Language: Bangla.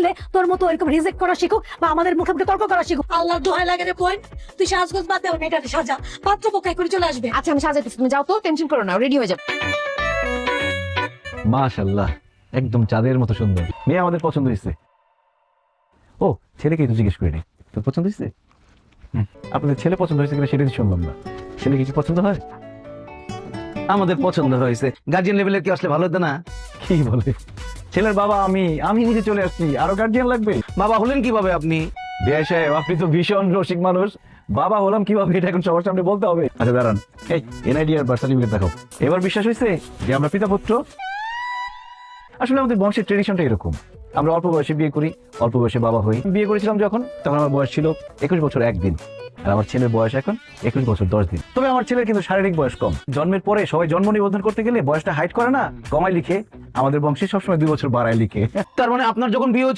ছেলে তোর মতো এরকম রিজেক্ট করা শিখুক বা আমাদের মুখে মুখে তর্ক করা শিখুক। আল্লাহ দোহাই লাগে রে বোন, তুই সাজগোজ বাদ দে, মেয়েটাকে সাজা, পাত্রপক্ষ করে চলে আসবে। আচ্ছা আমি সাজাইতেছি, তুমি যাও তো, টেনশন করো না, রেডি হয়ে যাবে। মাশাআল্লাহ, একদম চাঁদের মতো সুন্দর মেয়ে, আমাদের পছন্দ হয়েছে। ও ছেলেকে তো জিজ্ঞেস করিনি, তোর পছন্দ হয়েছে? আপনাদের ছেলে পছন্দ হয়েছে কিনা সেটা তো শুনলাম না। ছেলে কিছু পছন্দ হয়? আমাদের পছন্দ হয়েছে, গার্জিয়ান লেভেলের কি আসলে ভালো হতো না? কি বলে? ছেলের বাবা আমি নিজে চলে আসছি, আরো গার্জিয়ান লাগবে? বাবা হলেন কিভাবে আপনি? বিয়ে সাহেব, আপনি তো ভীষণ রসিক মানুষ, বাবা হলাম কিভাবে এটা এখন সবার সামনে বলতে হবে? আচ্ছা দাঁড়ান, এই এনআইডি আর বার্থ সার্টিফিকেট দেখো। এবার বিশ্বাস হয়েছে যে আমরা পিতা পুত্র? আসলে আমাদের বংশের ট্রেডিশনটা এরকম, আমরা অল্প বয়সে বিয়ে করি, অল্প বয়সে বাবা হই। বিয়ে করেছিলাম যখন, তখন আমার বয়স ছিল 21 বছর 1 দিন, আর আমার ছেলের বয়স এখন 21 বছর 10 দিন। তবে আমার ছেলের কিন্তু শারীরিক বয়স কম। জন্মের পরে সবাই জন্ম নিবন্ধন করতে গেলে বয়সটা হাইড করে না, কমায় লিখে। আমাদের বংশে সবসময় 2 বছর বাড়ায় লিখে। তার মানে আপনার যখন বিয়ে হয়েছিল